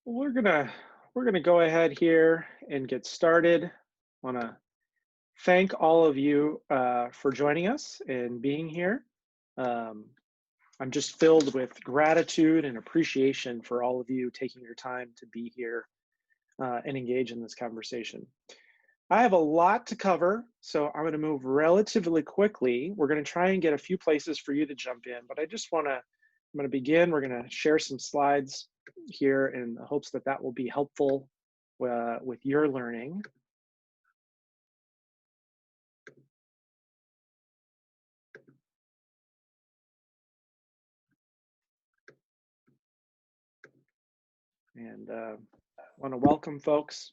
We're gonna go ahead here and get started. Want to thank all of you for joining us and being here. Um, I'm just filled with gratitude and appreciation for all of you taking your time to be here and engage in this conversation. I have a lot to cover, so I'm going to move relatively quickly. We're going to try and get a few places for you to jump in, but I'm going to begin. We're going to share some slides here in the hopes that that will be helpful with your learning. And want to welcome folks.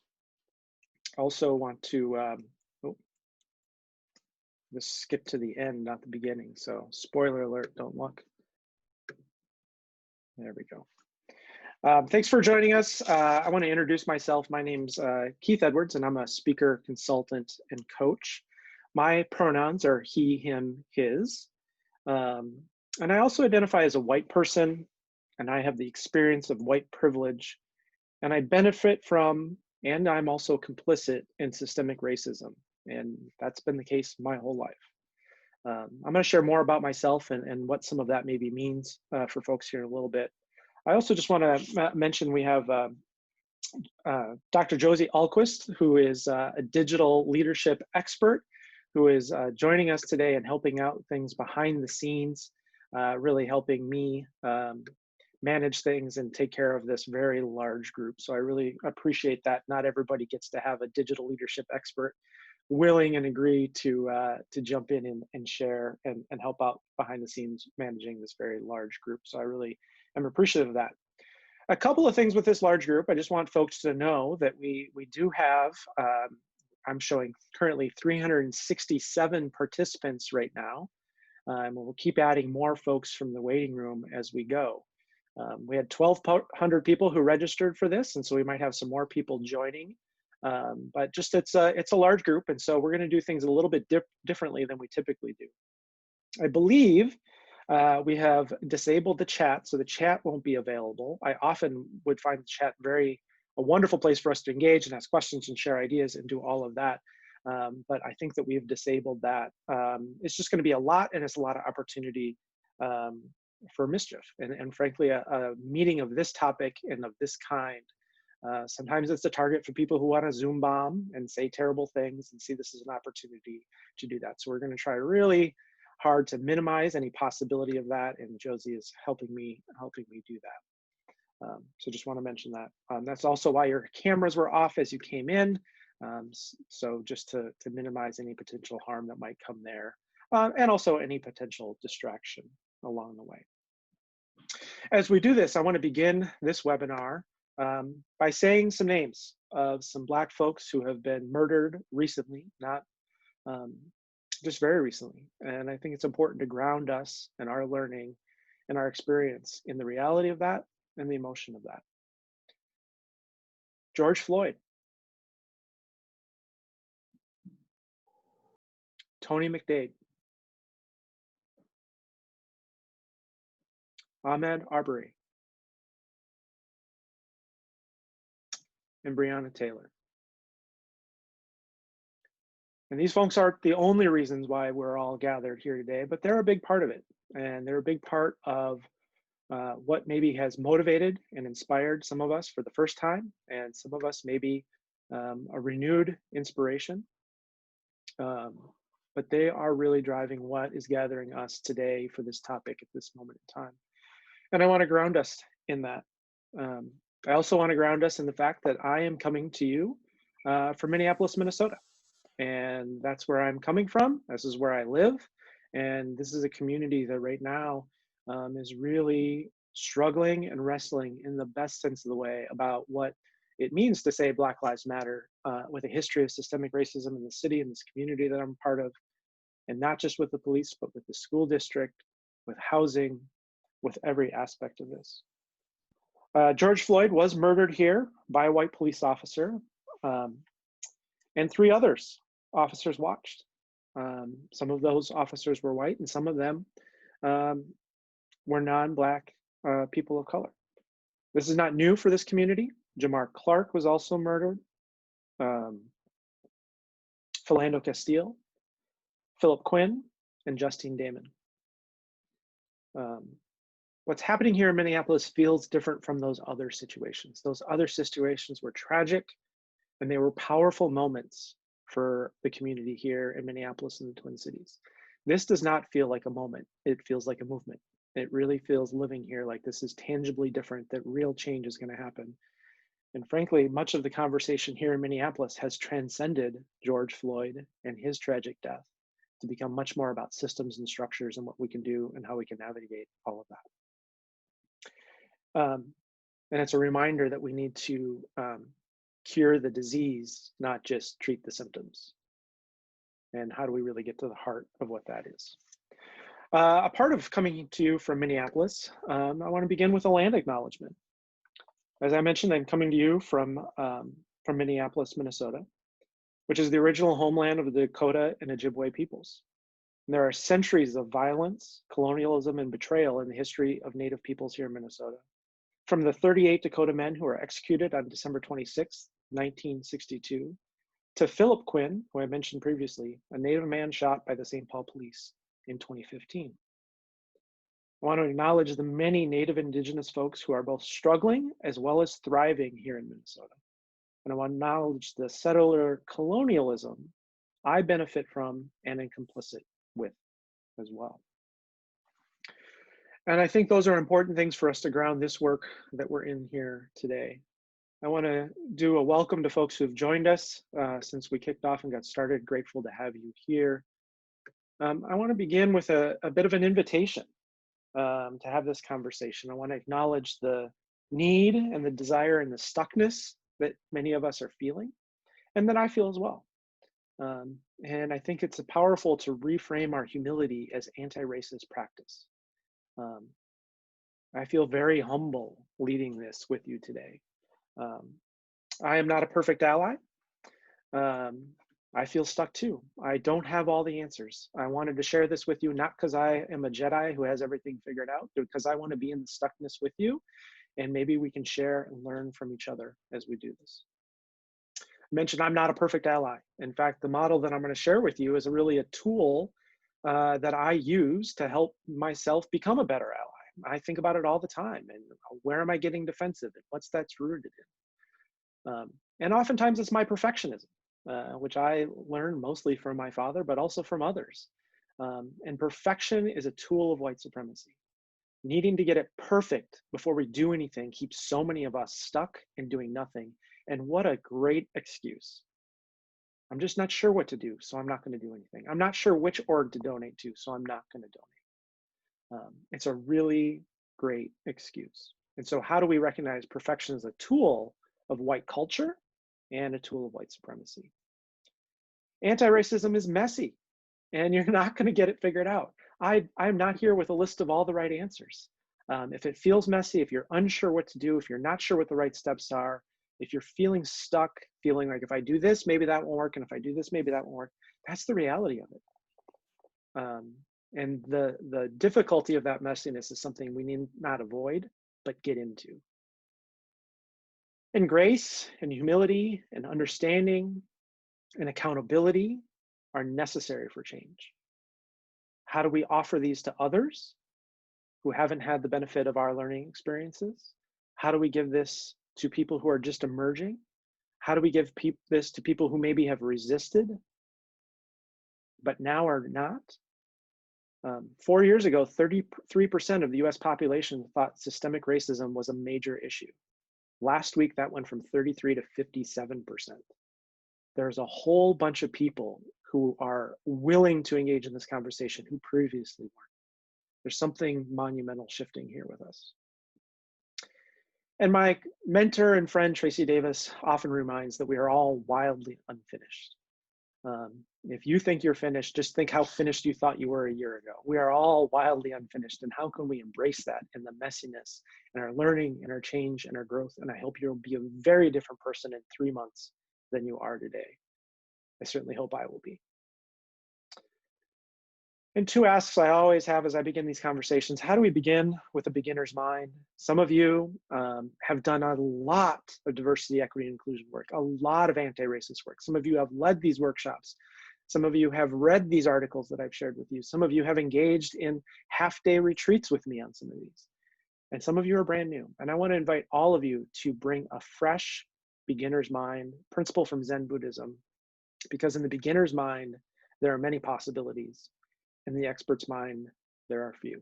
Also want to just skip to the end, not the beginning. So spoiler alert, don't look. There we go. Thanks for joining us. I want to introduce myself. My name's Keith Edwards, and I'm a speaker, consultant, and coach. My pronouns are he, him, his. Um, and I also identify as a white person, and I have the experience of white privilege, and I benefit from, and I'm also complicit in systemic racism. And that's been the case my whole life. I'm going to share more about myself and what some of that maybe means for folks here in a little bit. I also just want to mention we have Dr. Josie Alquist, who is a digital leadership expert, who is joining us today and helping out things behind the scenes, really helping me manage things and take care of this very large group. So I really appreciate that. Not everybody gets to have a digital leadership expert willing and agree to jump in and share and help out behind the scenes managing this very large group. So I really am appreciative of that. A couple of things with this large group. I just want folks to know that we do have, I'm showing currently 367 participants right now. And we'll keep adding more folks from the waiting room as we go. We had 1,200 people who registered for this, and so we might have some more people joining. But just it's a large group, and so we're going to do things a little bit differently than we typically do. I believe we have disabled the chat, so the chat won't be available. I often would find the chat a wonderful place for us to engage and ask questions and share ideas and do all of that. But I think that we've disabled that. It's just going to be a lot, and it's a lot of opportunity for mischief. And frankly, a meeting of this topic and of this kind, sometimes it's a target for people who want to Zoom bomb and say terrible things and see this as an opportunity to do that. So we're going to try really hard to minimize any possibility of that, and Josie is helping me do that. So just want to mention that. That's also why your cameras were off as you came in. So just to minimize any potential harm that might come there, and also any potential distraction along the way. As we do this, I want to begin this webinar by saying some names of some Black folks who have been murdered recently, not just very recently. And I think it's important to ground us and our learning and our experience in the reality of that and the emotion of that. George Floyd, Tony McDade, Ahmaud Arbery, and Breonna Taylor. And these folks aren't the only reasons why we're all gathered here today, but they're a big part of it. And they're a big part of what maybe has motivated and inspired some of us for the first time, and some of us maybe a renewed inspiration. But they are really driving what is gathering us today for this topic at this moment in time. And I want to ground us in that. I also want to ground us in the fact that I am coming to you from Minneapolis, Minnesota. And that's where I'm coming from. This is where I live. And this is a community that right now is really struggling and wrestling in the best sense of the way about what it means to say Black Lives Matter with a history of systemic racism in the city and this community that I'm part of. And not just with the police, but with the school district, with housing, with every aspect of this. George Floyd was murdered here by a white police officer, and 3 others officers watched. Some of those officers were white, and some of them were non-Black people of color. This is not new for this community. Jamar Clark was also murdered. Um, Philando Castile, Philip Quinn, and Justine Damon. Um, what's happening here in Minneapolis feels different from those other situations. Those other situations were tragic, and they were powerful moments for the community here in Minneapolis and the Twin Cities. This does not feel like a moment. It feels like a movement. It really feels living here like this is tangibly different, that real change is going to happen. And frankly, much of the conversation here in Minneapolis has transcended George Floyd and his tragic death to become much more about systems and structures and what we can do and how we can navigate all of that. And it's a reminder that we need to cure the disease, not just treat the symptoms. And how do we really get to the heart of what that is? A part of coming to you from Minneapolis, I want to begin with a land acknowledgement. As I mentioned, I'm coming to you from Minneapolis, Minnesota, which is the original homeland of the Dakota and Ojibwe peoples. And there are centuries of violence, colonialism, and betrayal in the history of Native peoples here in Minnesota. From the 38 Dakota men who were executed on December 26, 1962, to Philip Quinn, who I mentioned previously, a Native man shot by the St. Paul police in 2015. I want to acknowledge the many Native Indigenous folks who are both struggling as well as thriving here in Minnesota. And I want to acknowledge the settler colonialism I benefit from and am complicit with as well. And I think those are important things for us to ground this work that we're in here today. I want to do a welcome to folks who've joined us since we kicked off and got started. Grateful to have you here. I want to begin with a bit of an invitation to have this conversation. I want to acknowledge the need and the desire and the stuckness that many of us are feeling, and that I feel as well. And I think it's powerful to reframe our humility as anti-racist practice. I feel very humble leading this with you today. I am not a perfect ally. I feel stuck too. I don't have all the answers. I wanted to share this with you, not because I am a Jedi who has everything figured out, but because I want to be in the stuckness with you, and maybe we can share and learn from each other as we do this. I mentioned I'm not a perfect ally. In fact, the model that I'm going to share with you is really a tool that I use to help myself become a better ally. I think about it all the time, and where am I getting defensive, and what's that's rooted in? And oftentimes it's my perfectionism. Which I learned mostly from my father, but also from others. And perfection is a tool of white supremacy. Needing to get it perfect before we do anything keeps so many of us stuck and doing nothing. And what a great excuse. I'm just not sure what to do, so I'm not going to do anything. I'm not sure which org to donate to, so I'm not going to donate. It's a really great excuse. And so how do we recognize perfection as a tool of white culture and a tool of white supremacy? Anti-racism is messy, and you're not going to get it figured out. I'm not here with a list of all the right answers. If it feels messy, if you're unsure what to do, if you're not sure what the right steps are, if you're feeling stuck, feeling like if I do this, maybe that won't work, and if I do this, maybe that won't work, that's the reality of it. And the difficulty of that messiness is something we need not avoid, but get into. And grace and humility and understanding and accountability are necessary for change. How do we offer these to others who haven't had the benefit of our learning experiences? How do we give this to people who are just emerging? How do we give this to people who maybe have resisted, but now are not? 4 years ago, 33% of the US population thought systemic racism was a major issue. Last week, that went from 33 to 57%. There's a whole bunch of people who are willing to engage in this conversation who previously weren't. There's something monumental shifting here with us. And my mentor and friend, Tracy Davis, often reminds that we are all wildly unfinished. If you think you're finished, just think how finished you thought you were a year ago. We are all wildly unfinished, and how can we embrace that in the messiness and our learning and our change and our growth? And I hope you'll be a very different person in 3 months than you are today. I certainly hope I will be. And two asks I always have as I begin these conversations: how do we begin with a beginner's mind? Some of you have done a lot of diversity, equity, and inclusion work, a lot of anti-racist work. Some of you have led these workshops. Some of you have read these articles that I've shared with you. Some of you have engaged in half-day retreats with me on some of these. And some of you are brand new. And I want to invite all of you to bring a fresh beginner's mind, principle from Zen Buddhism, because in the beginner's mind, there are many possibilities. In the expert's mind, there are few.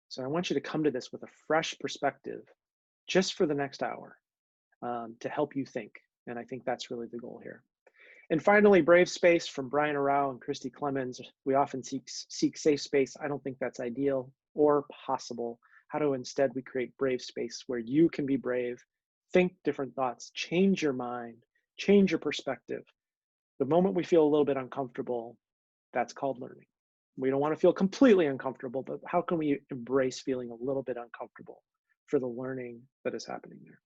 So I want you to come to this with a fresh perspective just for the next hour to help you think. And I think that's really the goal here. And finally, Brave Space from Brian Arau and Christy Clemens. We often seek safe space. I don't think that's ideal or possible. How do instead we create brave space where you can be brave, think different thoughts, change your mind, change your perspective. The moment we feel a little bit uncomfortable, that's called learning. We don't want to feel completely uncomfortable, but how can we embrace feeling a little bit uncomfortable for the learning that is happening there?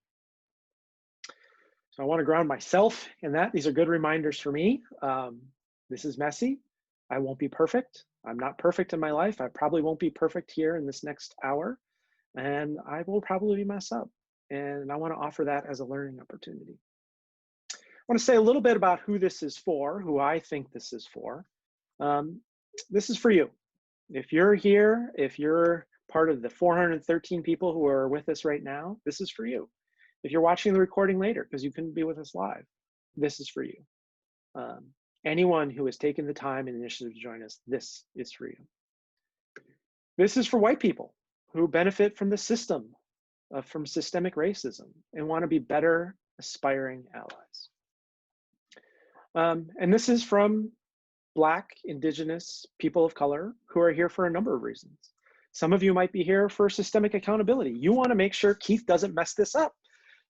So I want to ground myself in that. These are good reminders for me. This is messy. I won't be perfect. I'm not perfect in my life. I probably won't be perfect here in this next hour, and I will probably mess up. And I want to offer that as a learning opportunity. I want to say a little bit about who this is for, who I think this is for. This is for you. If you're here, if you're part of the 413 people who are with us right now, this is for you. If you're watching the recording later because you couldn't be with us live, this is for you. Anyone who has taken the time and initiative to join us, this is for you. This is for white people who benefit from the system, from systemic racism, and want to be better, aspiring allies. And this is from Black, Indigenous, people of color who are here for a number of reasons. Some of you might be here for systemic accountability. You want to make sure Keith doesn't mess this up.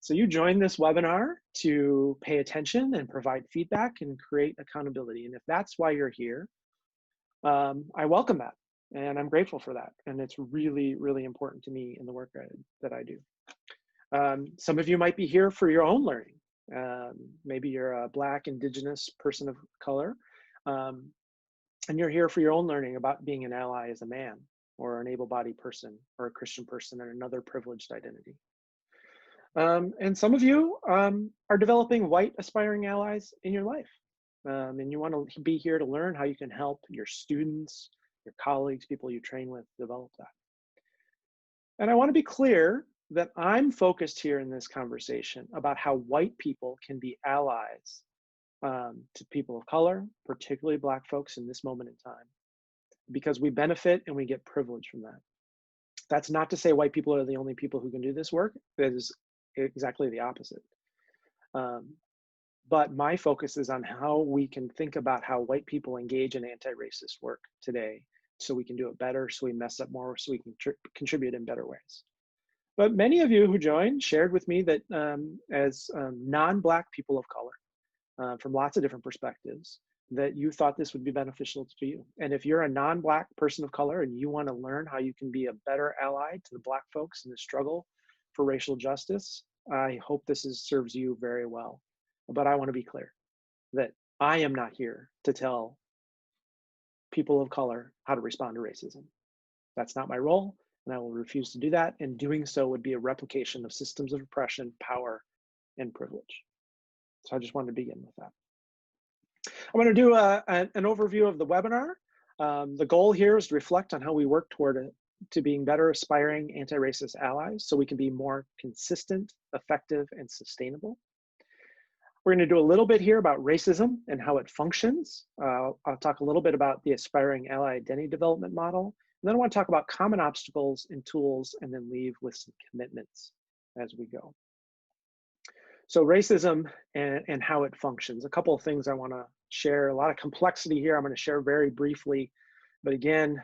So you join this webinar to pay attention and provide feedback and create accountability. And if that's why you're here, I welcome that. And I'm grateful for that. And it's really, really important to me in the work that I do. Some of you might be here for your own learning. Maybe you're a Black, Indigenous person of color. And you're here for your own learning about being an ally as a man or an able-bodied person or a Christian person or another privileged identity. And some of you are developing white aspiring allies in your life. And you want to be here to learn how you can help your students, your colleagues, people you train with develop that. And I want to be clear that I'm focused here in this conversation about how white people can be allies to people of color, particularly Black folks in this moment in time, because we benefit and we get privilege from that. That's not to say white people are the only people who can do this work. That is exactly the opposite. But my focus is on how we can think about how white people engage in anti-racist work today so we can do it better, so we mess up more, so we can contribute in better ways. But many of you who joined shared with me that as non-Black people of color, from lots of different perspectives, that you thought this would be beneficial to you. And if you're a non-Black person of color and you want to learn how you can be a better ally to the Black folks in the struggle for racial justice, I hope this serves you very well. But I want to be clear that I am not here to tell people of color how to respond to racism. That's not my role, and I will refuse to do that. And doing so would be a replication of systems of oppression, power, and privilege. So I just wanted to begin with that. I'm going to do an overview of the webinar. The goal here is to reflect on how we work toward to being better aspiring anti-racist allies so we can be more consistent, effective, and sustainable. We're going to do a little bit here about racism and how it functions. I'll talk a little bit about the aspiring ally identity development model. And then I want to talk about common obstacles and tools, and then leave with some commitments as we go. So racism and how it functions. A couple of things I want to share. A lot of complexity here I'm going to share very briefly. But again,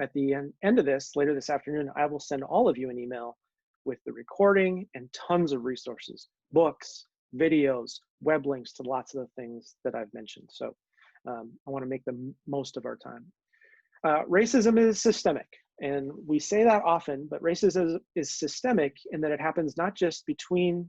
at the end of this, later this afternoon, I will send all of you an email with the recording and tons of resources, books, videos, web links to lots of the things that I've mentioned. So I want to make the most of our time. Racism is systemic. And we say that often, but racism is systemic in that it happens not just between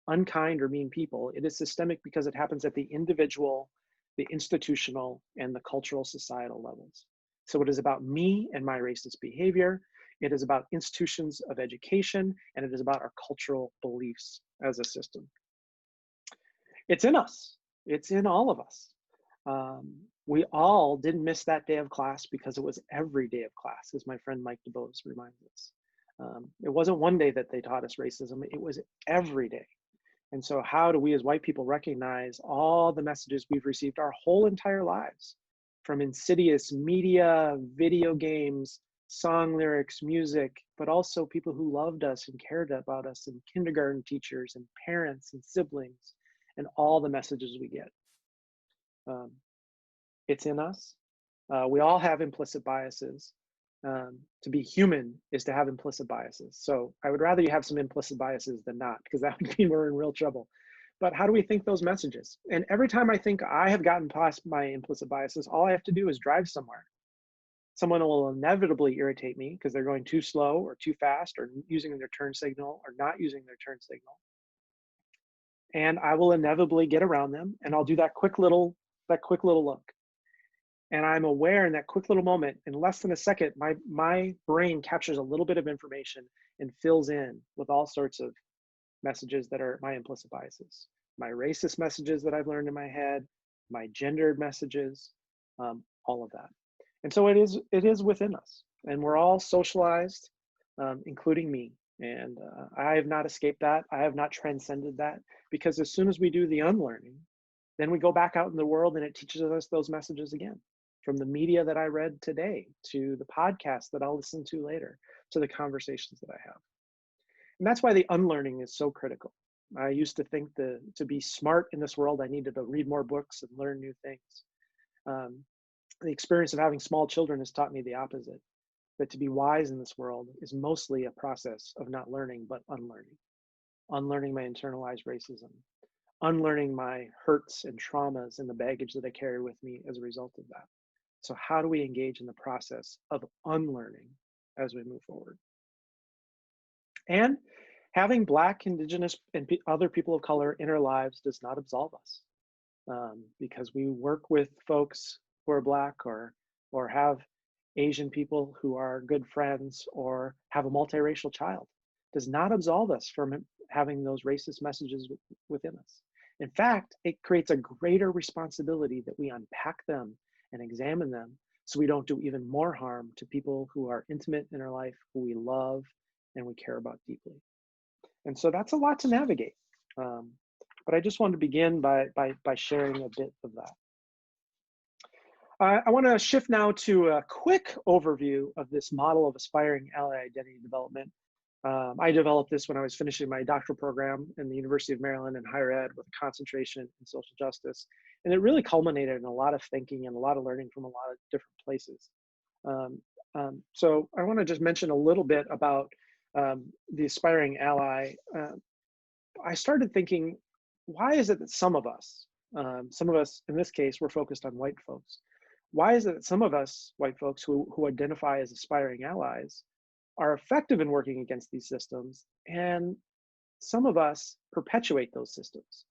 unkind or mean people. It is systemic because it happens at the individual, the institutional, and the cultural societal levels. So it is about me and my racist behavior. It is about institutions of education, and it is about our cultural beliefs as a system. It's in us. It's in all of us. We all didn't miss that day of class because it was every day of class, as my friend Mike DuBose reminds us. It wasn't one day that they taught us racism, it was every day. And so how do we as white people recognize all the messages we've received our whole entire lives, from insidious media, video games, song lyrics, music, but also people who loved us and cared about us, and kindergarten teachers and parents and siblings, and all the messages we get. It's in us. We all have implicit biases. To be human is to have implicit biases. So I would rather you have some implicit biases than not, because that would mean we're in real trouble. But how do we think those messages? And every time I think I have gotten past my implicit biases, all I have to do is drive somewhere. Someone will inevitably irritate me because they're going too slow or too fast, or using their turn signal or not using their turn signal. And I will inevitably get around them, and I'll do that quick little look. And I'm aware in that quick little moment, in less than a second, my brain captures a little bit of information and fills in with all sorts of messages that are my implicit biases, my racist messages that I've learned in my head, my gendered messages, all of that. And so it is within us, and we're all socialized, including me. And I have not escaped that. I have not transcended that, because as soon as we do the unlearning, then we go back out in the world and it teaches us those messages again. From the media that I read today, to the podcast that I'll listen to later, to the conversations that I have. And that's why the unlearning is so critical. I used to think to be smart in this world, I needed to read more books and learn new things. The experience of having small children has taught me the opposite. That to be wise in this world is mostly a process of not learning, but unlearning. Unlearning my internalized racism. Unlearning my hurts and traumas and the baggage that I carry with me as a result of that. So how do we engage in the process of unlearning as we move forward? And having Black, Indigenous, and other people of color in our lives does not absolve us, because we work with folks who are Black, or have Asian people who are good friends, or have a multiracial child, does not absolve us from having those racist messages within us. In fact, it creates a greater responsibility that we unpack them and examine them, so we don't do even more harm to people who are intimate in our life, who we love and we care about deeply. And so that's a lot to navigate. But I just wanted to begin by sharing a bit of that. I want to shift now to a quick overview of this model of aspiring ally identity development. I developed this when I was finishing my doctoral program in the University of Maryland in higher ed, with a concentration in social justice. And it really culminated in a lot of thinking and a lot of learning from a lot of different places. So I want to just mention a little bit about the aspiring ally. I started thinking, why is it that some of us in this case, we're focused on white folks. Why is it that some of us white folks who identify as aspiring allies are effective in working against these systems, and some of us perpetuate those systems,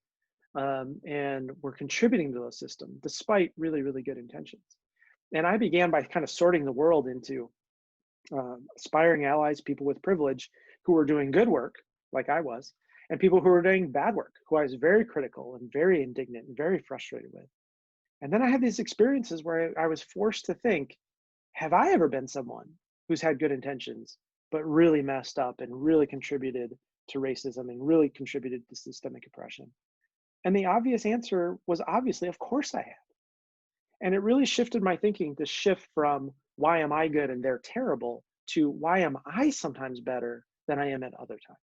and we're contributing to those systems despite really, really good intentions? And I began by kind of sorting the world into aspiring allies, people with privilege who were doing good work, like I was, and people who were doing bad work, who I was very critical and very indignant and very frustrated with. And then I had these experiences where I was forced to think, have I ever been someone who's had good intentions, but really messed up and really contributed to racism and really contributed to systemic oppression? And the obvious answer was obviously, of course I have. And it really shifted my thinking to shift from why am I good and they're terrible to why am I sometimes better than I am at other times.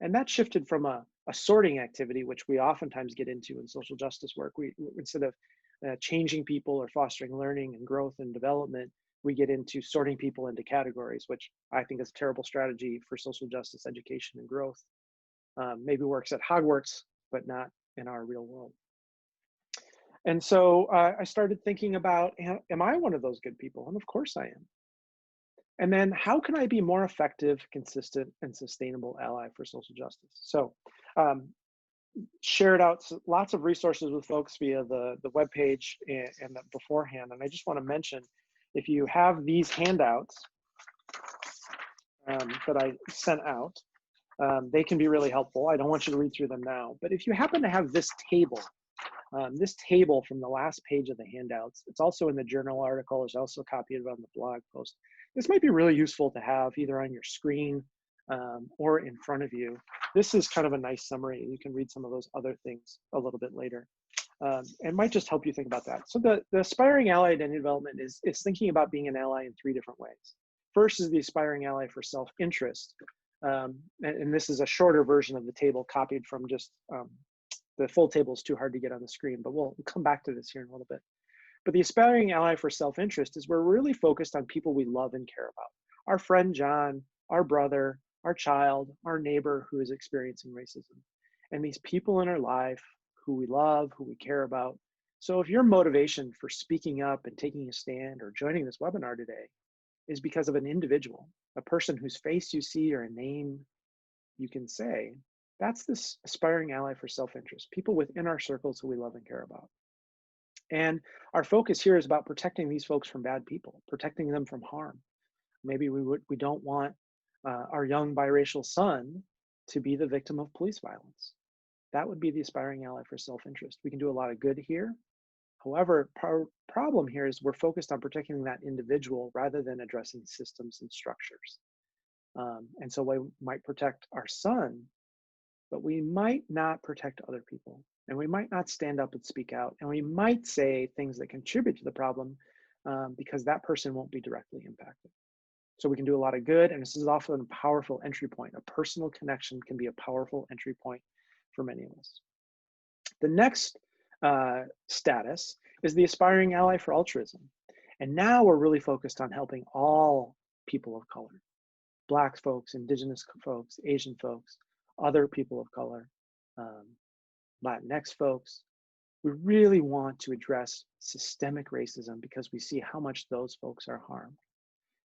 And that shifted from a sorting activity, which we oftentimes get into in social justice work. We instead of changing people or fostering learning and growth and development, we get into sorting people into categories, which I think is a terrible strategy for social justice education and growth. Maybe works at Hogwarts, but not in our real world. And so I started thinking about, am I one of those good people? And of course I am. And then how can I be more effective, consistent, and sustainable ally for social justice? So shared out lots of resources with folks via the webpage and beforehand. And I just want to mention, if you have these handouts that I sent out, they can be really helpful. I don't want you to read through them now, but if you happen to have this table from the last page of the handouts, it's also in the journal article, there's also a copy of it on the blog post. This might be really useful to have either on your screen or in front of you. This is kind of a nice summary. You can read some of those other things a little bit later. It might just help you think about that. So the aspiring ally identity development is thinking about being an ally in 3 different ways. First is the aspiring ally for self-interest. And this is a shorter version of the table copied from just, the full table is too hard to get on the screen, but we'll come back to this here in a little bit. But the aspiring ally for self-interest is we're really focused on people we love and care about. Our friend John, our brother, our child, our neighbor who is experiencing racism. And these people in our life who we love, who we care about. So if your motivation for speaking up and taking a stand or joining this webinar today is because of an individual, a person whose face you see or a name you can say, that's this aspiring ally for self-interest, people within our circles who we love and care about. And our focus here is about protecting these folks from bad people, protecting them from harm. Maybe we don't want our young biracial son to be the victim of police violence. That would be the aspiring ally for self-interest. We can do a lot of good here. However, problem here is we're focused on protecting that individual rather than addressing systems and structures. And so we might protect our son, but we might not protect other people. And we might not stand up and speak out. And we might say things that contribute to the problem because that person won't be directly impacted. So we can do a lot of good. And this is often a powerful entry point. A personal connection can be a powerful entry point for many of us. The next status is the aspiring ally for altruism. And now we're really focused on helping all people of color, Black folks, Indigenous folks, Asian folks, other people of color, Latinx folks. We really want to address systemic racism because we see how much those folks are harmed.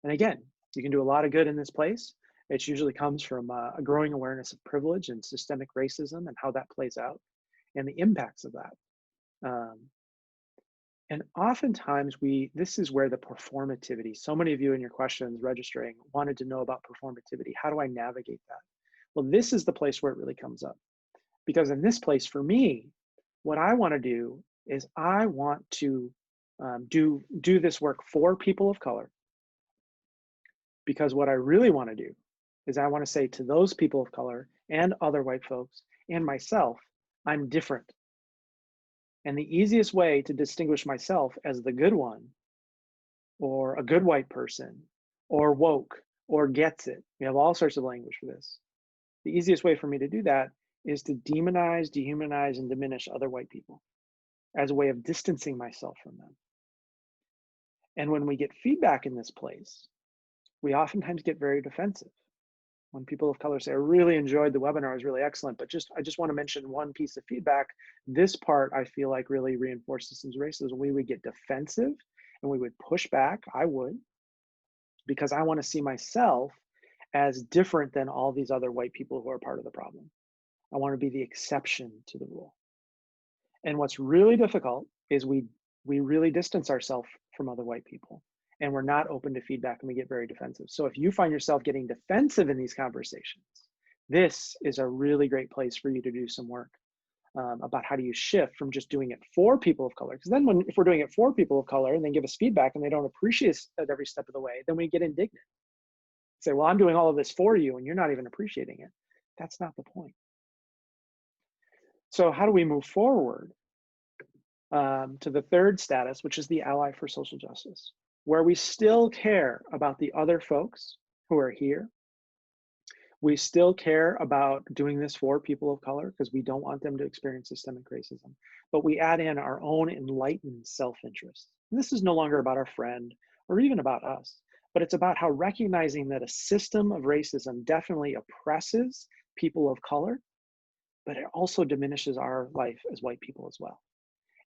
And again, you can do a lot of good in this place. It usually comes from a growing awareness of privilege and systemic racism and how that plays out and the impacts of that. And oftentimes this is where the performativity, so many of you in your questions registering wanted to know about performativity. How do I navigate that? Well, this is the place where it really comes up. Because in this place, for me, what I want to do is I want to do this work for people of color. Because what I really want to do is I want to say to those people of color and other white folks and myself, I'm different. And the easiest way to distinguish myself as the good one, or a good white person, or woke, or gets it, we have all sorts of language for this. The easiest way for me to do that is to demonize, dehumanize, and diminish other white people as a way of distancing myself from them. And when we get feedback in this place, we oftentimes get very defensive. When people of color say, I really enjoyed the webinar, it was really excellent, but I just want to mention one piece of feedback. This part I feel like really reinforced systems racism. We would get defensive and we would push back. I would, because I want to see myself as different than all these other white people who are part of the problem. I want to be the exception to the rule. And what's really difficult is we really distance ourselves from other white people. And we're not open to feedback and we get very defensive. So if you find yourself getting defensive in these conversations, this is a really great place for you to do some work about how do you shift from just doing it for people of color. Because then if we're doing it for people of color and they give us feedback and they don't appreciate it at every step of the way, then we get indignant. Say, well, I'm doing all of this for you and you're not even appreciating it. That's not the point. So how do we move forward to the third status, which is the ally for social justice, where we still care about the other folks who are here. We still care about doing this for people of color because we don't want them to experience systemic racism, but we add in our own enlightened self-interest. This is no longer about our friend or even about us, but it's about how recognizing that a system of racism definitely oppresses people of color, but it also diminishes our life as white people as well.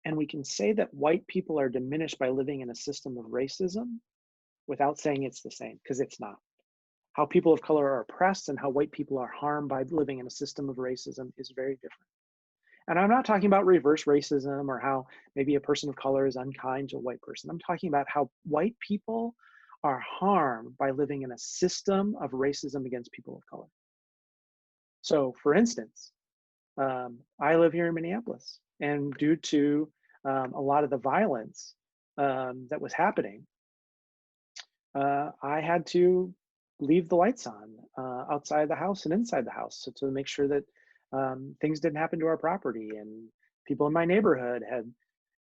And we can say that white people are diminished by living in a system of racism without saying it's the same, because it's not. How people of color are oppressed and how white people are harmed by living in a system of racism is very different. And I'm not talking about reverse racism or how maybe a person of color is unkind to a white person. I'm talking about how white people are harmed by living in a system of racism against people of color. So, for instance, I live here in Minneapolis, and due to a lot of the violence that was happening, I had to leave the lights on outside the house and inside the house to make sure that things didn't happen to our property. And people in my neighborhood had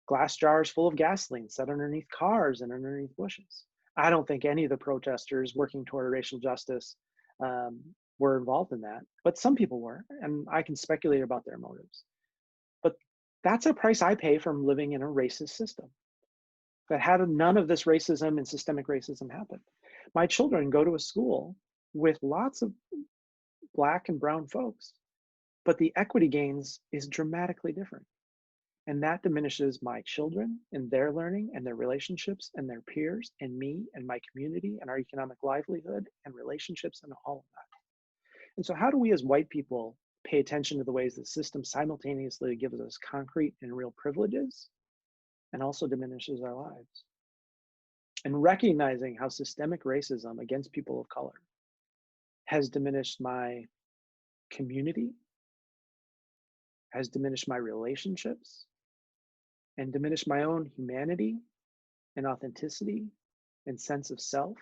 glass jars full of gasoline set underneath cars and underneath bushes. I don't think any of the protesters working toward racial justice um, were involved in that, but some people were, and I can speculate about their motives. But that's a price I pay from living in a racist system that had none of this racism and systemic racism happen. My children go to a school with lots of Black and brown folks, but the equity gains is dramatically different. And that diminishes my children and their learning and their relationships and their peers and me and my community and our economic livelihood and relationships and all of that. And so, how do we as white people pay attention to the ways the system simultaneously gives us concrete and real privileges and also diminishes our lives? And recognizing how systemic racism against people of color has diminished my community, has diminished my relationships, and diminished my own humanity and authenticity and sense of self.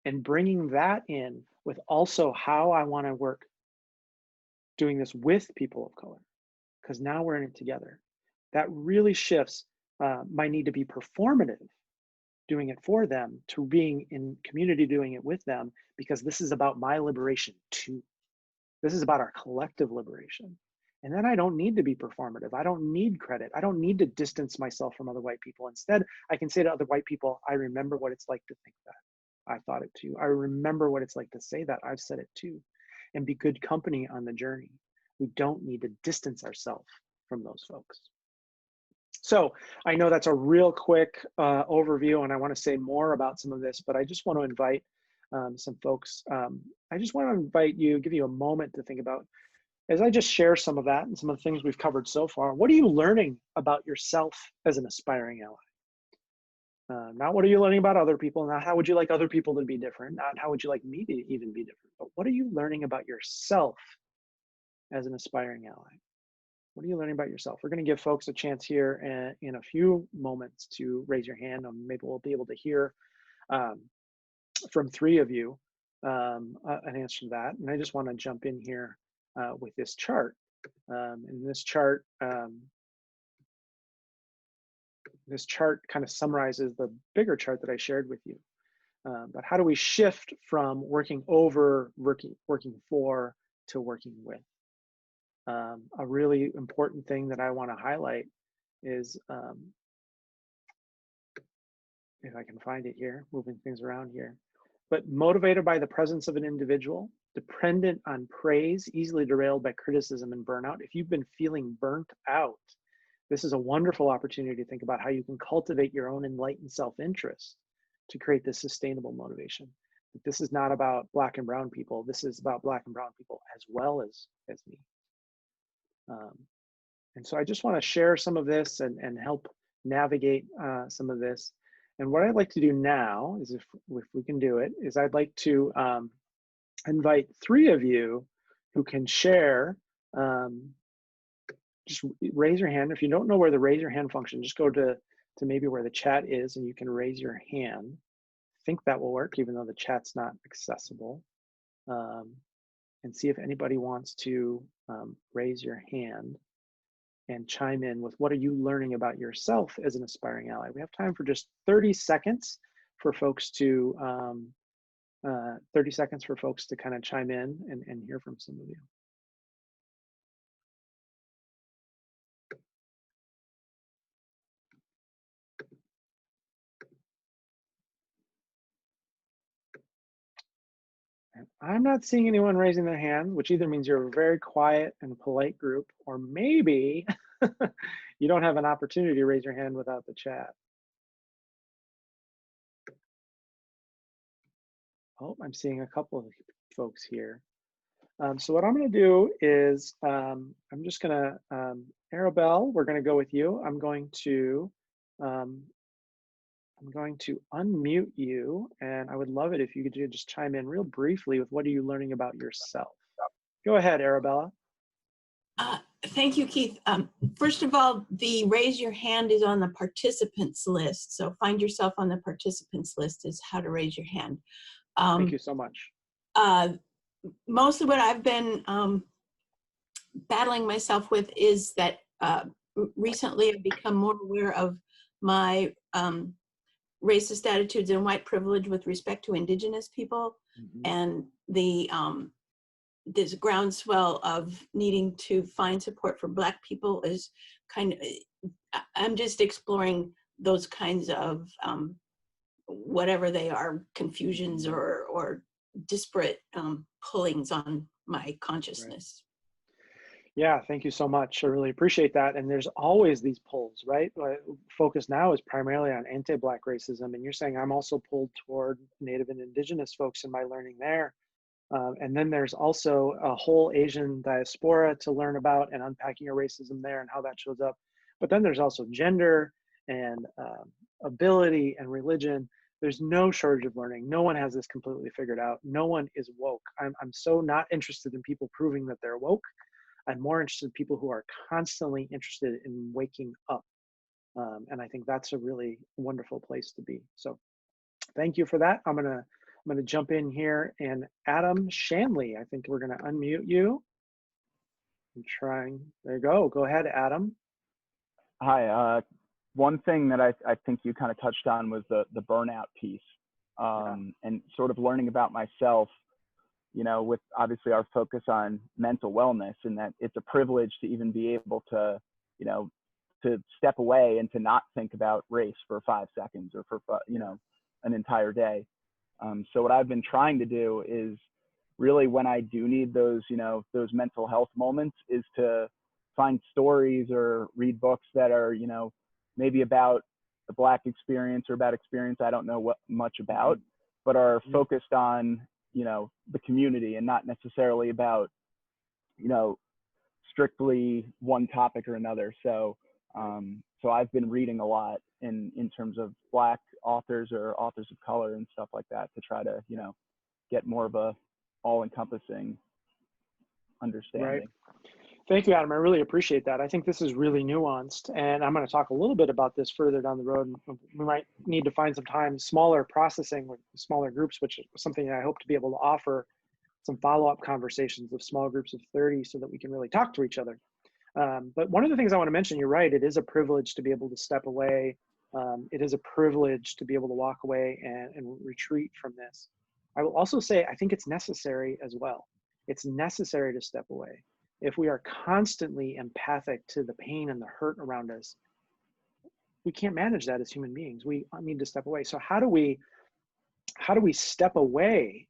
And bringing that in with also how I want to work doing this with people of color, because now we're in it together. That really shifts my need to be performative doing it for them to being in community doing it with them, because this is about my liberation too. This is about our collective liberation. And then I don't need to be performative. I don't need credit. I don't need to distance myself from other white people. Instead, I can say to other white people, I remember what it's like to think that. I thought it too. I remember what it's like to say that. I've said it too. And be good company on the journey. We don't need to distance ourselves from those folks. So I know that's a real quick overview, and I want to say more about some of this, but I just want to invite some folks. I just want to invite you, give you a moment to think about, as I just share some of that and some of the things we've covered so far, what are you learning about yourself as an aspiring ally? Not what are you learning about other people, not how would you like other people to be different, not how would you like me to even be different, but what are you learning about yourself as an aspiring ally? What are you learning about yourself? We're going to give folks a chance here in a few moments to raise your hand. Maybe we'll be able to hear um, from three of you an answer to that. And I just want to jump in here with this chart. And this chart kind of summarizes the bigger chart that I shared with you. But how do we shift from working over, working for, to working with? A really important thing that I want to highlight is, if I can find it here, moving things around here, but motivated by the presence of an individual, dependent on praise, easily derailed by criticism and burnout. If you've been feeling burnt out, this is a wonderful opportunity to think about how you can cultivate your own enlightened self-interest to create this sustainable motivation. But this is not about Black and brown people. This is about Black and brown people as well as me. And so I just want to share some of this and help navigate some of this. And what I'd like to do now is, if we can do it, is I'd like to invite three of you who can share. Just raise your hand. If you don't know where the raise your hand function, just go to maybe where the chat is and you can raise your hand. I think that will work, even though the chat's not accessible. And see if anybody wants to raise your hand and chime in with what are you learning about yourself as an aspiring ally. We have time for just 30 seconds for folks to 30 seconds for folks to kind of chime in and hear from some of you. I'm not seeing anyone raising their hand, which either means you're a very quiet and polite group, or maybe you don't have an opportunity to raise your hand without the chat. Oh, I'm seeing a couple of folks here. So what I'm going to do is I'm just going to, Arabelle, we're going to go with you. Um, I'm going to unmute you, and I would love it if you could just chime in real briefly with what are you learning about yourself. Go ahead, Arabella. Thank you, Keith. First of all, the raise your hand is on the participants list. So find yourself on the participants list is how to raise your hand. Thank you so much. Mostly what I've been battling myself with is that recently I've become more aware of my racist attitudes and white privilege with respect to Indigenous people, and this groundswell of needing to find support for Black people is I'm just exploring those kinds of whatever they are, confusions or disparate pullings on my consciousness. Right. Yeah, thank you so much. I really appreciate that. And there's always these pulls, right? Focus now is primarily on anti-Black racism. And you're saying I'm also pulled toward Native and Indigenous folks in my learning there. And then there's also a whole Asian diaspora to learn about and unpacking your racism there and how that shows up. But then there's also gender and ability and religion. There's no shortage of learning. No one has this completely figured out. No one is woke. I'm so not interested in people proving that they're woke. I'm more interested in people who are constantly interested in waking up. And I think that's a really wonderful place to be. So thank you for that. I'm gonna jump in here, and Adam Shanley, I think we're gonna unmute you. I'm trying. There you go. Go ahead, Adam. Hi. One thing that I think you kind of touched on was the burnout piece, and sort of learning about myself, you know, with obviously our focus on mental wellness, and that it's a privilege to even be able to, you know, to step away and to not think about race for 5 seconds or for, you know, an entire day. So what I've been trying to do is really, when I do need those, you know, those mental health moments, is to find stories or read books that are, you know, maybe about the Black experience or about experience I don't know much about, but are focused on, you know, the community and not necessarily about, you know, strictly one topic or another. So so I've been reading a lot in terms of Black authors or authors of color and stuff like that, to try to, you know, get more of a all-encompassing understanding. Right. Thank you, Adam. I really appreciate that. I think this is really nuanced, and I'm going to talk a little bit about this further down the road. We might need to find some time, smaller processing with smaller groups, which is something that I hope to be able to offer some follow-up conversations of small groups of 30 so that we can really talk to each other. But one of the things I want to mention, you're right, it is a privilege to be able to step away. It is a privilege to be able to walk away and retreat from this. I will also say, I think it's necessary as well. It's necessary to step away. If we are constantly empathic to the pain and the hurt around us, we can't manage that as human beings. We need to step away. So how do we step away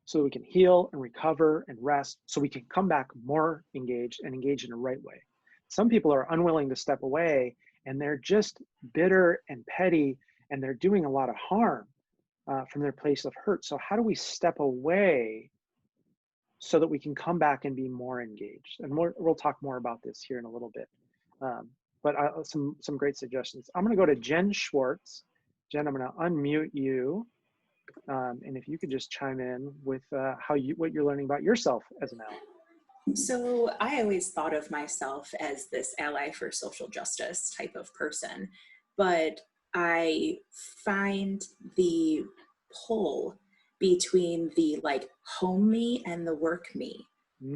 so that we can heal and recover and rest, so we can come back more engaged and engage in the right way? Some people are unwilling to step away, and they're just bitter and petty, and they're doing a lot of harm from their place of hurt. So how do we step away so that we can come back and be more engaged? And we'll talk more about this here in a little bit. But some great suggestions. I'm going to go to Jen Schwartz. Jen, I'm going to unmute you. And if you could just chime in with what you're learning about yourself as an ally. So I always thought of myself as this ally for social justice type of person, but I find the pull between the like home me and the work me,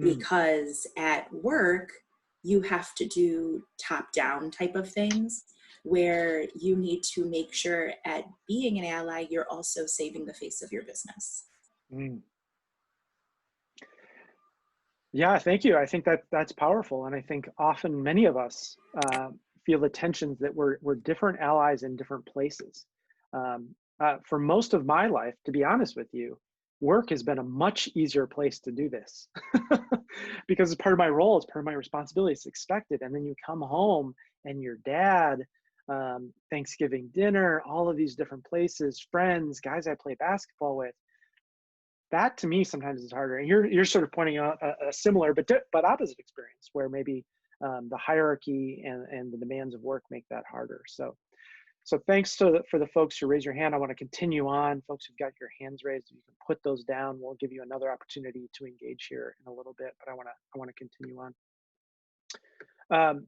because at work you have to do top down type of things where you need to make sure at being an ally, you're also saving the face of your business. Yeah, thank you. I think that's powerful. And I think often many of us feel the tensions that we're different allies in different places. For most of my life, to be honest with you, work has been a much easier place to do this because it's part of my role, it's part of my responsibility, it's expected. And then you come home and your dad, Thanksgiving dinner, all of these different places, friends, guys I play basketball with, that to me sometimes is harder. And you're sort of pointing out a similar but opposite experience where maybe the hierarchy and the demands of work make that harder. So thanks for the folks who raise your hand. I want to continue on. Folks who've got your hands raised, you can put those down. We'll give you another opportunity to engage here in a little bit, but I want to continue on.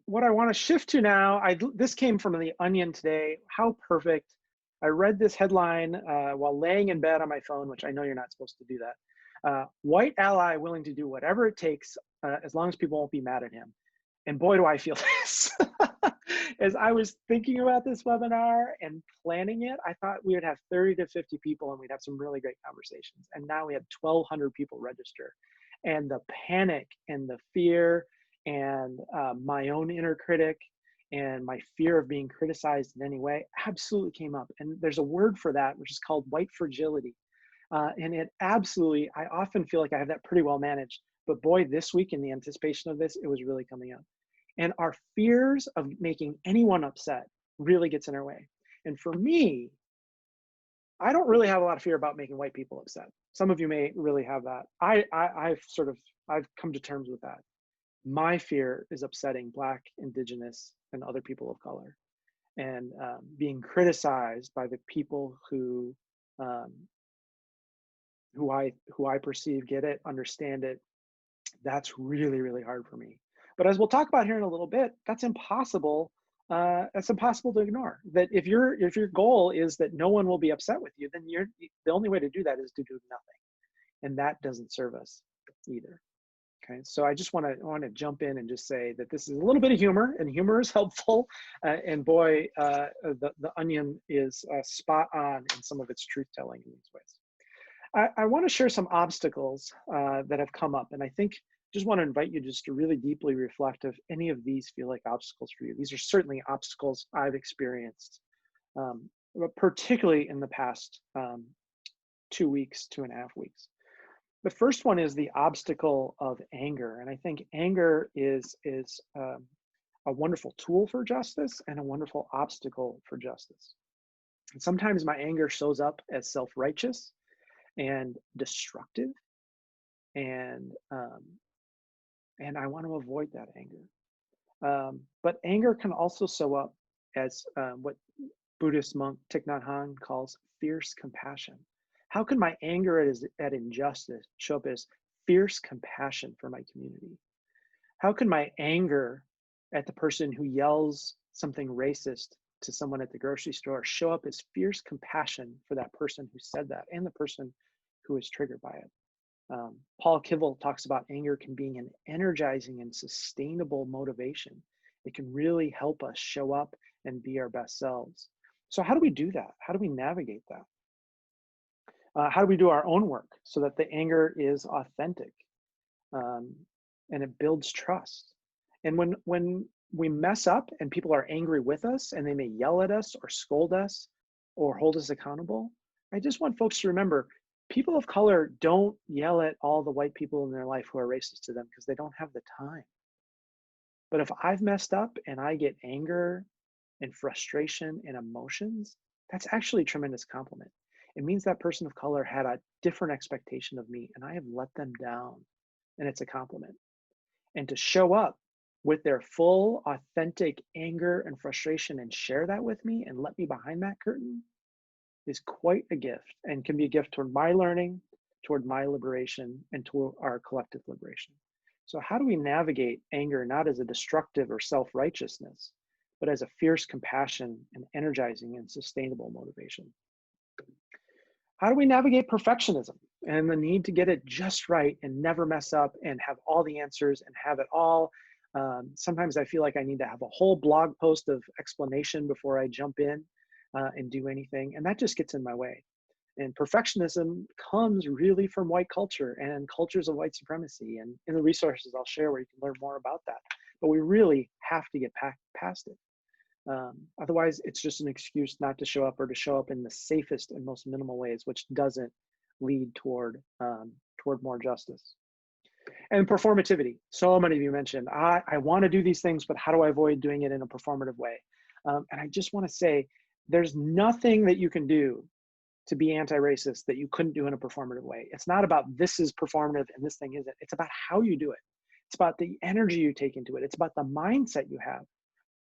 What I want to shift to now, this came from The Onion today. How perfect. I read this headline while laying in bed on my phone, which I know you're not supposed to do that. White ally willing to do whatever it takes as long as people won't be mad at him. And boy, do I feel this. As I was thinking about this webinar and planning it, I thought we would have 30 to 50 people and we'd have some really great conversations. And now we had 1,200 people register. And the panic and the fear and my own inner critic and my fear of being criticized in any way absolutely came up. And there's a word for that, which is called white fragility. And it absolutely, I often feel like I have that pretty well managed. But boy, this week in the anticipation of this, it was really coming up. And our fears of making anyone upset really gets in our way. And for me, I don't really have a lot of fear about making white people upset. Some of you may really have that. I've come to terms with that. My fear is upsetting Black, Indigenous, and other people of color, and being criticized by the people who I perceive get it, understand it. That's really, really hard for me. But as we'll talk about here in a little bit, that's impossible. That's impossible to ignore. That if your goal is that no one will be upset with you, then the only way to do that is to do nothing, and that doesn't serve us either. Okay, so I just want to jump in and just say that this is a little bit of humor, and humor is helpful. And boy, the Onion is spot on in some of its truth telling in these ways. I want to share some obstacles that have come up, and I think just want to invite you just to really deeply reflect if any of these feel like obstacles for you. These are certainly obstacles I've experienced, particularly in the past 2 weeks, 2.5 weeks. The first one is the obstacle of anger. And I think anger is a wonderful tool for justice and a wonderful obstacle for justice. And sometimes my anger shows up as self-righteous and destructive, and I want to avoid that anger. But anger can also show up as what Buddhist monk Thich Nhat Hanh calls fierce compassion. How can my anger at injustice show up as fierce compassion for my community? How can my anger at the person who yells something racist to someone at the grocery store show up as fierce compassion for that person who said that and the person who is triggered by it? Paul Kivel talks about anger can being an energizing and sustainable motivation. It can really help us show up and be our best selves. So how do we do that? How do we navigate that? How do we do our own work so that the anger is authentic and it builds trust? And when we mess up and people are angry with us and they may yell at us or scold us or hold us accountable, I just want folks to remember, people of color don't yell at all the white people in their life who are racist to them because they don't have the time. But if I've messed up and I get anger and frustration and emotions, that's actually a tremendous compliment. It means that person of color had a different expectation of me and I have let them down, and it's a compliment. And to show up with their full, authentic anger and frustration and share that with me and let me behind that curtain is quite a gift, and can be a gift toward my learning, toward my liberation, and toward our collective liberation. So how do we navigate anger not as a destructive or self-righteousness, but as a fierce compassion and energizing and sustainable motivation? How do we navigate perfectionism and the need to get it just right and never mess up and have all the answers and have it all? Sometimes I feel like I need to have a whole blog post of explanation before I jump in and do anything, and that just gets in my way. And perfectionism comes really from white culture and cultures of white supremacy. And in the resources I'll share where you can learn more about that. But we really have to get past it. Otherwise, it's just an excuse not to show up, or to show up in the safest and most minimal ways, which doesn't lead toward more justice. And performativity. So many of you mentioned, I want to do these things, but how do I avoid doing it in a performative way? And I just want to say, there's nothing that you can do to be anti-racist that you couldn't do in a performative way. It's not about this is performative and this thing isn't. It's about how you do it. It's about the energy you take into it. It's about the mindset you have.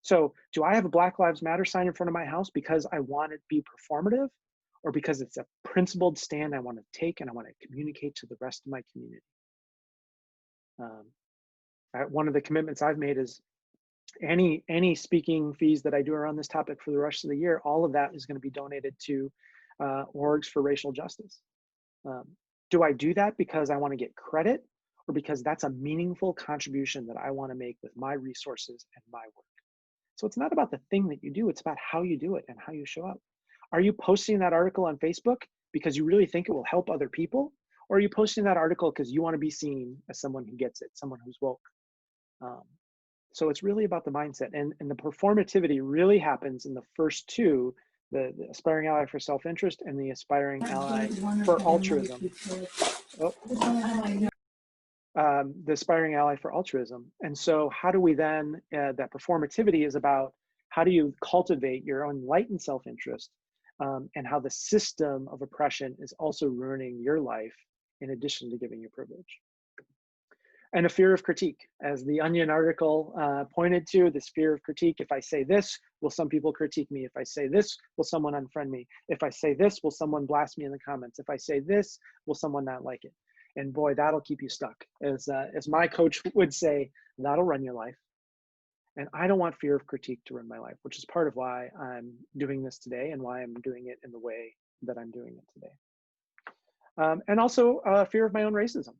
So do I have a Black Lives Matter sign in front of my house because I want it to be performative, or because it's a principled stand I want to take and I want to communicate to the rest of my community? One of the commitments I've made is any speaking fees that I do around this topic for the rest of the year, all of that is going to be donated to orgs for racial justice. Do I do that because I want to get credit, or because that's a meaningful contribution that I want to make with my resources and my work? So it's not about the thing that you do, it's about how you do it and how you show up. Are you posting that article on Facebook because you really think it will help other people? Or are you posting that article because you want to be seen as someone who gets it, someone who's woke? So it's really about the mindset, and the performativity really happens in the first two, the aspiring ally for self-interest and the aspiring ally for altruism. The aspiring ally for altruism. And so how do we then, that performativity is about how do you cultivate your own enlightened self-interest, and how the system of oppression is also ruining your life in addition to giving you privilege. And a fear of critique, as the Onion article pointed to, this fear of critique. If I say this, will some people critique me? If I say this, will someone unfriend me? If I say this, will someone blast me in the comments? If I say this, will someone not like it? And boy, that'll keep you stuck. As my coach would say, that'll run your life. And I don't want fear of critique to run my life, which is part of why I'm doing this today and why I'm doing it in the way that I'm doing it today. And also fear of my own racism.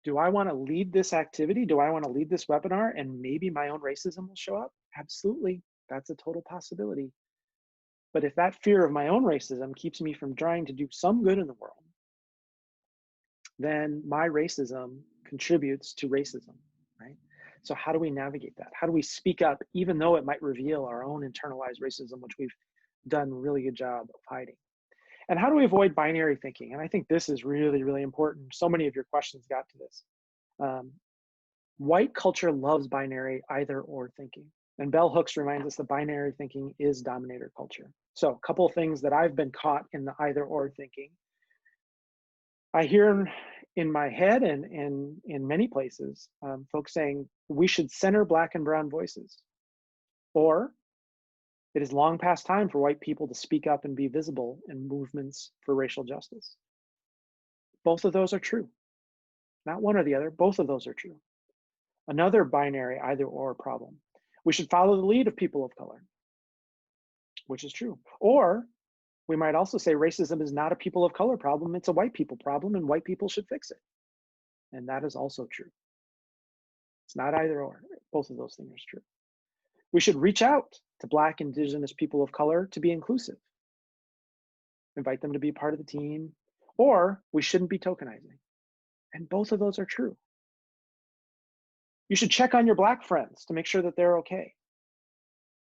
Do I want to lead this activity? Do I want to lead this webinar and maybe my own racism will show up? Absolutely, that's a total possibility. But if that fear of my own racism keeps me from trying to do some good in the world, then my racism contributes to racism, right? So how do we navigate that? How do we speak up even though it might reveal our own internalized racism, which we've done a really good job of hiding? And how do we avoid binary thinking? And I think this is really, really important. So many of your questions got to this. White culture loves binary either or thinking. And bell hooks reminds us that binary thinking is dominator culture. So a couple of things that I've been caught in the either or thinking. I hear in my head and in many places, folks saying we should center Black and brown voices. Or it is long past time for white people to speak up and be visible in movements for racial justice. Both of those are true. Not one or the other, both of those are true. Another binary either or problem. We should follow the lead of people of color, which is true. Or we might also say racism is not a people of color problem, it's a white people problem and white people should fix it. And that is also true. It's not either or, both of those things are true. We should reach out to Black, Indigenous people of color to be inclusive. Invite them to be part of the team, or we shouldn't be tokenizing. And both of those are true. You should check on your Black friends to make sure that they're okay.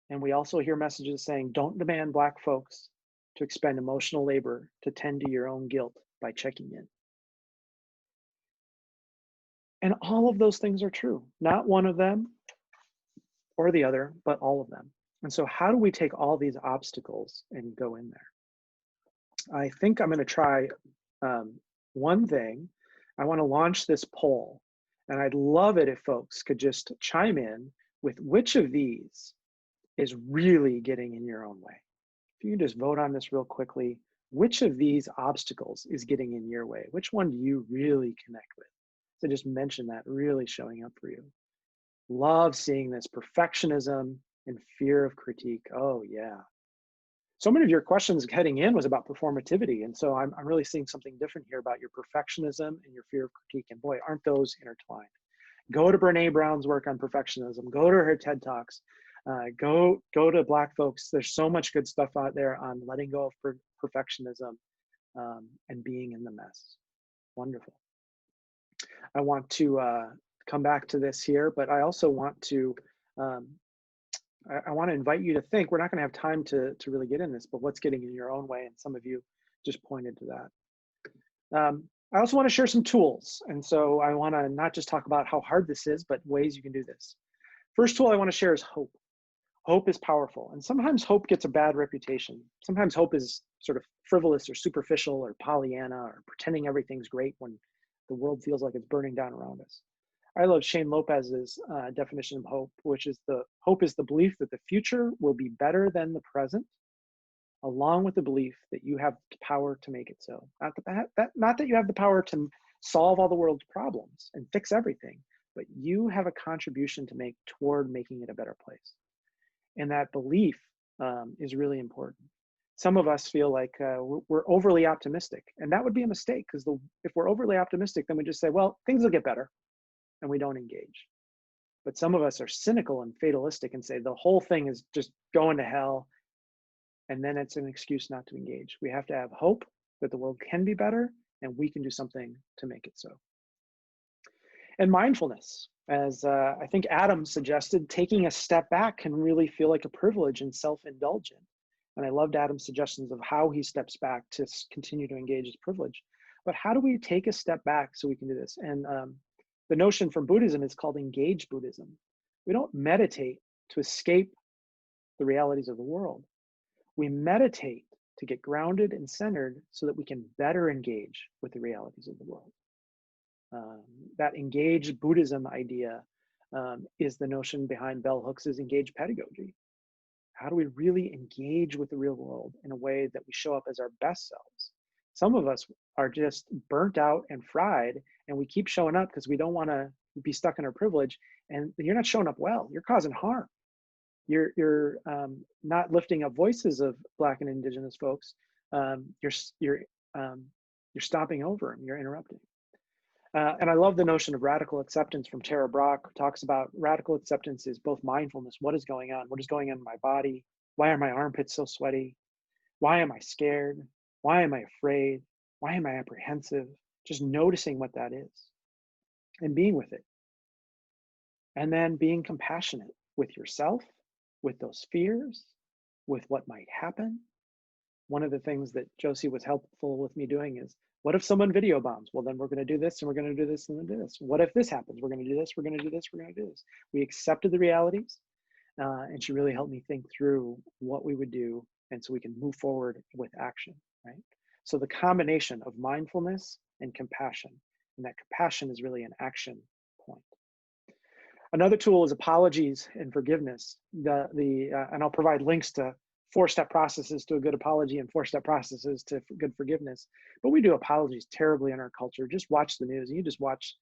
And we also hear messages saying, don't demand Black folks to expend emotional labor to tend to your own guilt by checking in. And all of those things are true. Not one of them or the other, but all of them. And so how do we take all these obstacles and go in there? I think I'm going to try one thing. I want to launch this poll, and I'd love it if folks could just chime in with which of these is really getting in your own way. If you can just vote on this real quickly, which of these obstacles is getting in your way? Which one do you really connect with? So just mention that really showing up for you. Love seeing this perfectionism and fear of critique. Oh yeah. So many of your questions heading in was about performativity. And so I'm really seeing something different here about your perfectionism and your fear of critique. And boy, aren't those intertwined. Go to Brene Brown's work on perfectionism. Go to her TED Talks. Go to Black folks. There's so much good stuff out there on letting go of perfectionism and being in the mess. Wonderful. I want to come back to this here, but I also want to I want to invite you to think. We're not going to have time to really get in this, but what's getting in your own way? And some of you just pointed to that. I also want to share some tools. And so I want to not just talk about how hard this is, but ways you can do this. First tool I want to share is hope. Hope is powerful, and sometimes hope gets a bad reputation. Sometimes hope is sort of frivolous or superficial or Pollyanna or pretending everything's great when the world feels like it's burning down around us. I love Shane Lopez's definition of hope, which is hope is the belief that the future will be better than the present, along with the belief that you have the power to make it so. Not that you have the power to solve all the world's problems and fix everything, but you have a contribution to make toward making it a better place. And that belief is really important. Some of us feel like we're overly optimistic, and that would be a mistake, because if we're overly optimistic, then we just say, well, things will get better, and we don't engage. But some of us are cynical and fatalistic and say the whole thing is just going to hell, and then it's an excuse not to engage. We have to have hope that the world can be better, and we can do something to make it so. And mindfulness, as I think Adam suggested, taking a step back can really feel like a privilege and self-indulgent. And I loved Adam's suggestions of how he steps back to continue to engage as privilege. But how do we take a step back so we can do this? And the notion from Buddhism is called engaged Buddhism. We don't meditate to escape the realities of the world. We meditate to get grounded and centered so that we can better engage with the realities of the world. That engaged Buddhism idea is the notion behind Bell Hooks's engaged pedagogy. How do we really engage with the real world in a way that we show up as our best selves? Some of us are just burnt out and fried, and we keep showing up because we don't want to be stuck in our privilege, and you're not showing up well. You're causing harm. You're not lifting up voices of Black and Indigenous folks. You're stopping over them. You're interrupting. And I love the notion of radical acceptance from Tara Brach, who talks about radical acceptance is both mindfulness. What is going on? What is going on in my body? Why are my armpits so sweaty? Why am I scared? Why am I afraid? Why am I apprehensive? Just noticing what that is and being with it. And then being compassionate with yourself, with those fears, with what might happen. One of the things that Josie was helpful with me doing is, what if someone video bombs? Well, then we're going to do this, and we're going to do this, and we're going to do this. What if this happens? We're going to do this, we're going to do this, we're going to do this. We accepted the realities, and she really helped me think through what we would do, and so we can move forward with action, right? So the combination of mindfulness and compassion, and that compassion is really an action point. Another tool is apologies and forgiveness. And I'll provide links to 4-step processes to a good apology and 4-step processes to good forgiveness. But we do apologies terribly in our culture. Just watch the news. You just watch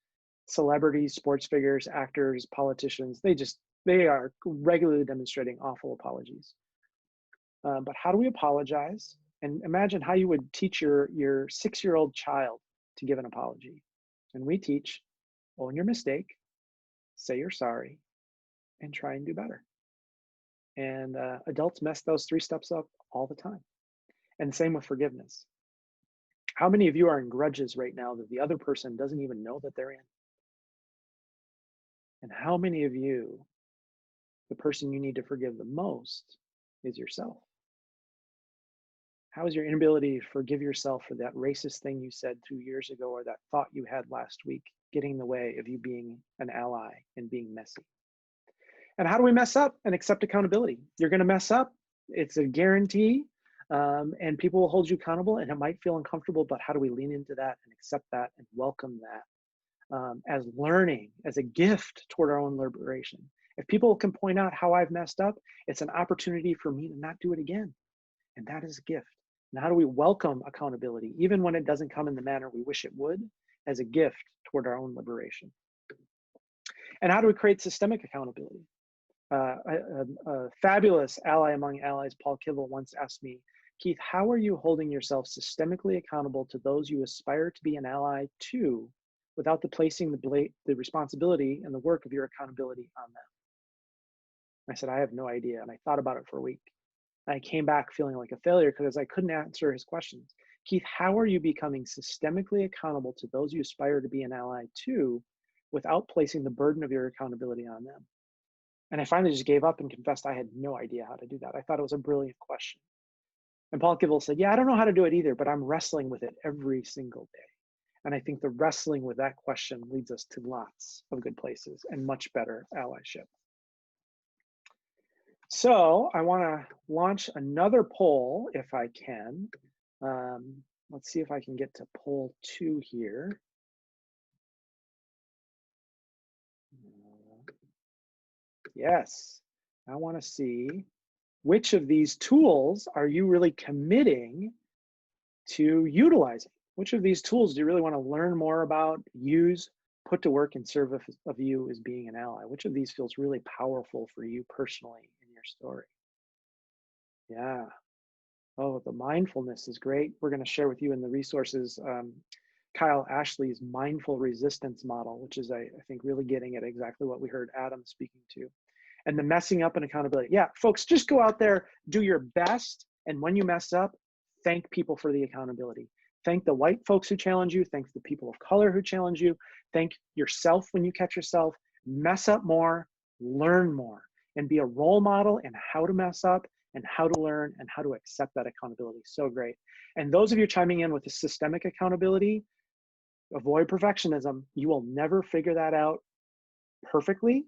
celebrities, sports figures, actors, politicians. They are regularly demonstrating awful apologies. But how do we apologize? And imagine how you would teach your 6-year-old child to give an apology. And we teach, own your mistake, say you're sorry, and try and do better. And adults mess those 3 steps up all the time. And same with forgiveness. How many of you are in grudges right now that the other person doesn't even know that they're in? And how many of you, the person you need to forgive the most is yourself? How is your inability to forgive yourself for that racist thing you said 2 years ago, or that thought you had last week, getting in the way of you being an ally and being messy? And how do we mess up and accept accountability? You're going to mess up. It's a guarantee. And people will hold you accountable, and it might feel uncomfortable, but how do we lean into that and accept that and welcome that as learning, as a gift toward our own liberation? If people can point out how I've messed up, it's an opportunity for me to not do it again. And that is a gift. And how do we welcome accountability, even when it doesn't come in the manner we wish it would, as a gift toward our own liberation? And how do we create systemic accountability? A fabulous ally among allies, Paul Kivel, once asked me, Keith, how are you holding yourself systemically accountable to those you aspire to be an ally to, without placing the responsibility and the work of your accountability on them? I said, I have no idea. And I thought about it for a week. I came back feeling like a failure because I couldn't answer his questions. Keith, how are you becoming systemically accountable to those you aspire to be an ally to, without placing the burden of your accountability on them? And I finally just gave up and confessed I had no idea how to do that. I thought it was a brilliant question. And Paul Kivel said, yeah, I don't know how to do it either, but I'm wrestling with it every single day. And I think the wrestling with that question leads us to lots of good places and much better allyship. So I want to launch another poll if I can. Let's see if I can get to poll 2 here. Yes, I want to see which of these tools are you really committing to utilizing? Which of these tools do you really want to learn more about, use, put to work in service of you as being an ally? Which of these feels really powerful for you personally in your story? Yeah. Oh, the mindfulness is great. We're going to share with you in the resources Kyle Ashley's mindful resistance model, which is, I think, really getting at exactly what we heard Adam speaking to. And the messing up and accountability. Yeah, folks, just go out there, do your best. And when you mess up, thank people for the accountability. Thank the white folks who challenge you. Thank the people of color who challenge you. Thank yourself when you catch yourself. Mess up more, learn more, and be a role model in how to mess up and how to learn and how to accept that accountability. So great. And those of you chiming in with the systemic accountability, avoid perfectionism. You will never figure that out perfectly.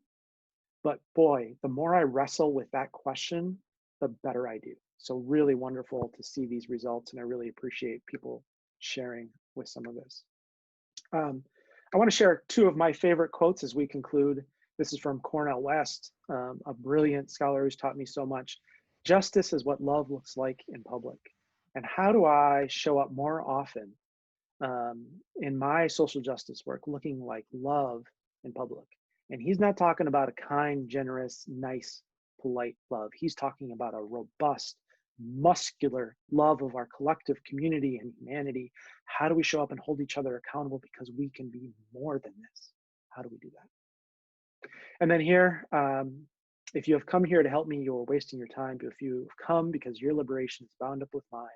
But boy, the more I wrestle with that question, the better I do. So really wonderful to see these results, and I really appreciate people sharing with some of this. I want to share 2 of my favorite quotes as we conclude. This is from Cornel West, a brilliant scholar who's taught me so much. Justice is what love looks like in public. And how do I show up more often in my social justice work looking like love in public? And he's not talking about a kind, generous, nice, polite love. He's talking about a robust, muscular love of our collective community and humanity. How do we show up and hold each other accountable because we can be more than this? How do we do that? And then here, if you have come here to help me, you're wasting your time. But if you have come because your liberation is bound up with mine,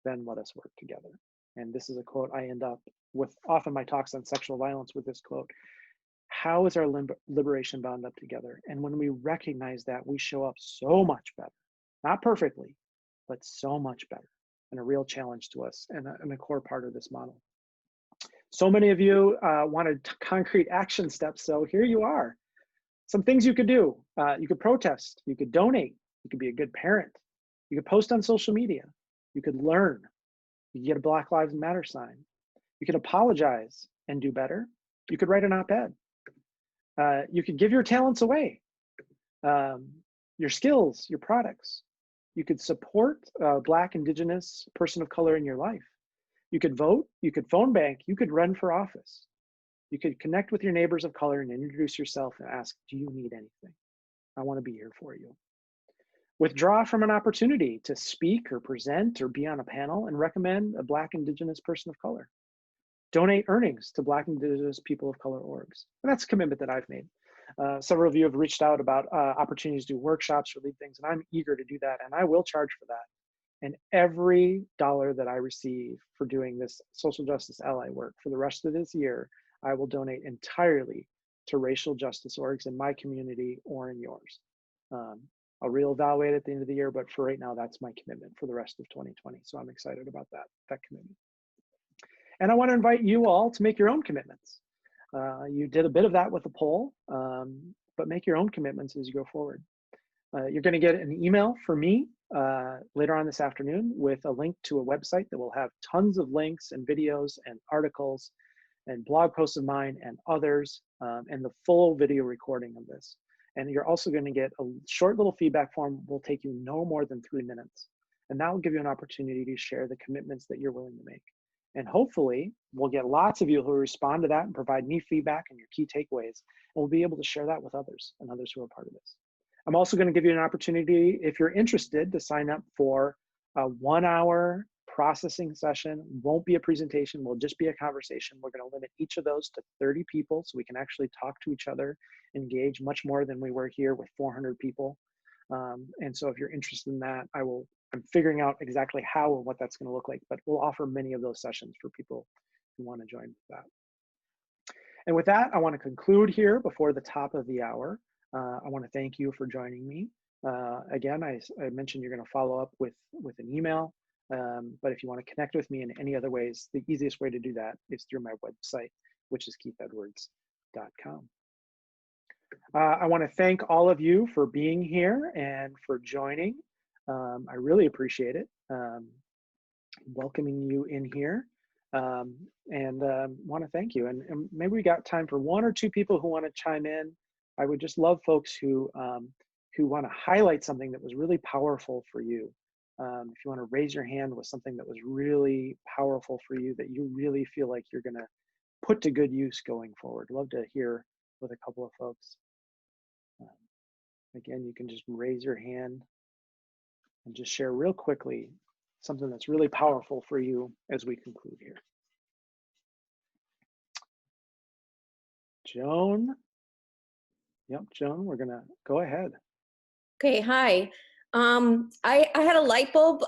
then let us work together. And this is a quote I end up with often my talks on sexual violence with this quote. How is our liberation bound up together? And when we recognize that, we show up so much better, not perfectly, but so much better, and a real challenge to us and a core part of this model. So many of you wanted concrete action steps, so here you are. Some things you could do. You could protest, you could donate, you could be a good parent, you could post on social media, you could learn, you could get a Black Lives Matter sign, you could apologize and do better, you could write an op-ed. You could give your talents away, your skills, your products. You could support a Black, Indigenous, person of color in your life. You could vote, you could phone bank, you could run for office. You could connect with your neighbors of color and introduce yourself and ask, do you need anything? I want to be here for you. Withdraw from an opportunity to speak or present or be on a panel and recommend a Black, Indigenous, person of color. Donate earnings to Black, Indigenous, people of color orgs. And that's a commitment that I've made. Several of you have reached out about opportunities to do workshops or lead things, and I'm eager to do that, and I will charge for that. And every dollar that I receive for doing this social justice ally work for the rest of this year, I will donate entirely to racial justice orgs in my community or in yours. I'll reevaluate at the end of the year, but for right now, that's my commitment for the rest of 2020. So I'm excited about that commitment. And I want to invite you all to make your own commitments. You did a bit of that with the poll, but make your own commitments as you go forward. You're going to get an email from me later on this afternoon with a link to a website that will have tons of links and videos and articles and blog posts of mine and others, and the full video recording of this. And you're also going to get a short little feedback form. Will take you no more than 3 minutes. And that will give you an opportunity to share the commitments that you're willing to make. And hopefully we'll get lots of you who respond to that and provide me feedback and your key takeaways. And we'll be able to share that with others and others who are part of this. I'm also going to give you an opportunity, if you're interested, to sign up for a 1-hour processing session. Won't be a presentation, will just be a conversation. We're going to limit each of those to 30 people so we can actually talk to each other, engage much more than we were here with 400 people. And so if you're interested in that, I'm figuring out exactly how and what that's going to look like, but we'll offer many of those sessions for people who want to join that. And with that, I want to conclude here before the top of the hour. I want to thank you for joining me. Again, I mentioned you're going to follow up with an email, but if you want to connect with me in any other ways, the easiest way to do that is through my website, which is keithedwards.com. I want to thank all of you for being here and for joining. I really appreciate it. Welcoming you in here. And want to thank you. And maybe we got time for one or two people who want to chime in. I would just love folks who want to highlight something that was really powerful for you. If you want to raise your hand with something that was really powerful for you, that you really feel like you're going to put to good use going forward. Love to hear with a couple of folks. Again, you can just raise your hand and just share real quickly something that's really powerful for you as we conclude here. Joan. Yep, Joan, we're gonna go ahead. Okay, hi. I had a light bulb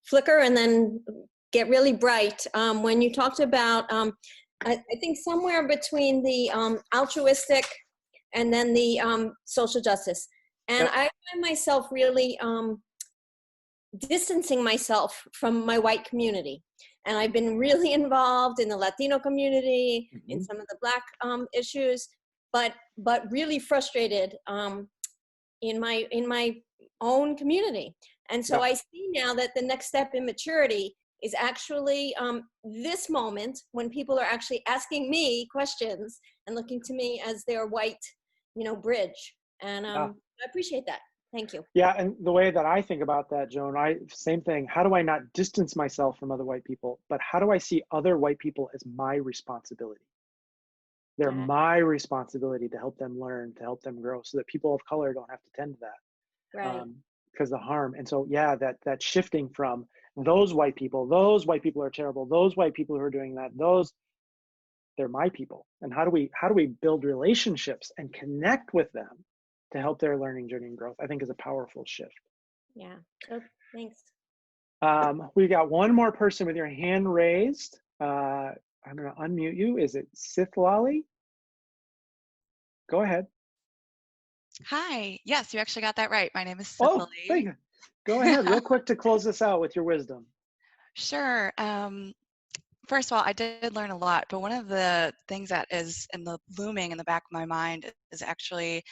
flicker and then get really bright when you talked about, I think somewhere between the altruistic and then the social justice. And Yep. I find myself really distancing myself from my white community. And I've been really involved in the Latino community, in some of the Black issues, but really frustrated in my own community. And so Yep. I see now that the next step in maturity is actually this moment when people are actually asking me questions and looking to me as their white, bridge. And I appreciate that. Thank you. Yeah, and the way that I think about that, Joan, same thing. How do I not distance myself from other white people, but how do I see other white people as my responsibility? They're Yeah. my responsibility to help them learn, to help them grow, so that people of color don't have to tend to that. Right. Because the harm. And so, yeah, that shifting from those white people are terrible, those white people who are doing that, they're my people. And how do we build relationships and connect with them to help their learning journey and growth, I think is a powerful shift. Yeah. So thanks. We got one more person with your hand raised. I'm going to unmute you. Is it Sithlali? Go ahead. Hi. Yes, you actually got that right. My name is Oh, Cicely. thank you. Go ahead, real quick to close this out with your wisdom. Sure. First of all, I did learn a lot, but one of the things that is looming in the back of my mind is actually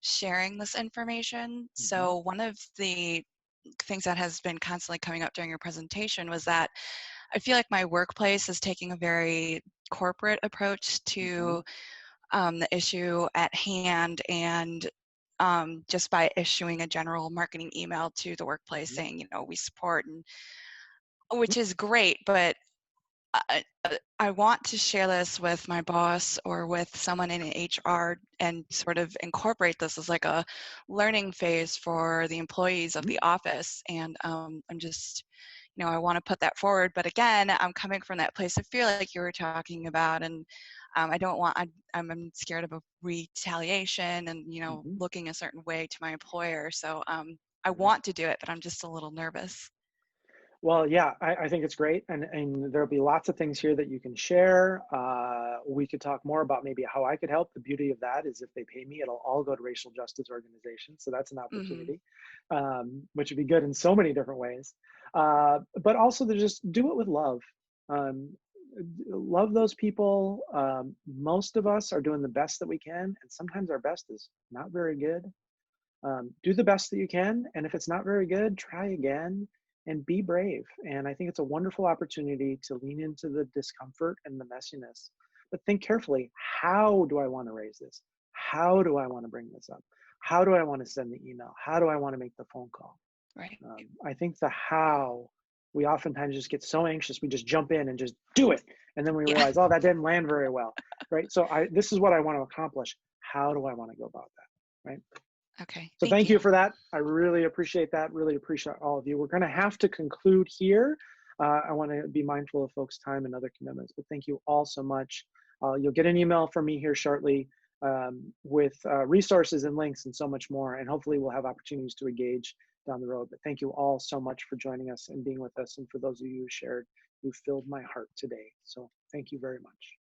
sharing this information. So one of the things that has been constantly coming up during your presentation was that I feel like my workplace is taking a very corporate approach to the issue at hand, and just by issuing a general marketing email to the workplace saying, we support, and which is great, but I want to share this with my boss or with someone in HR and sort of incorporate this as like a learning phase for the employees of the office. And I'm just, I want to put that forward. But again, I'm coming from that place of fear like you were talking about. And I don't want, I'm scared of a retaliation and, looking a certain way to my employer. So I want to do it, but I'm just a little nervous. Well, yeah, I think it's great. And there'll be lots of things here that you can share. We could talk more about maybe how I could help. The beauty of that is if they pay me, it'll all go to racial justice organizations. So that's an opportunity, which would be good in so many different ways. But also to just do it with love. Love those people. Most of us are doing the best that we can. And sometimes our best is not very good. Do the best that you can. And if it's not very good, try again. And be brave. And I think it's a wonderful opportunity to lean into the discomfort and the messiness. But think carefully, how do I want to raise this? How do I want to bring this up? How do I want to send the email? How do I want to make the phone call? Right. I think the how, we oftentimes just get so anxious, we just jump in and just do it. And then we realize, oh, that didn't land very well, right? So this is what I want to accomplish. How do I want to go about that, right? Okay. So thank you for that. I really appreciate that. Really appreciate all of you. We're going to have to conclude here. I want to be mindful of folks' time and other commitments, but thank you all so much. You'll get an email from me here shortly with resources and links and so much more. And hopefully we'll have opportunities to engage down the road. But thank you all so much for joining us and being with us. And for those of you who shared, you filled my heart today. So thank you very much.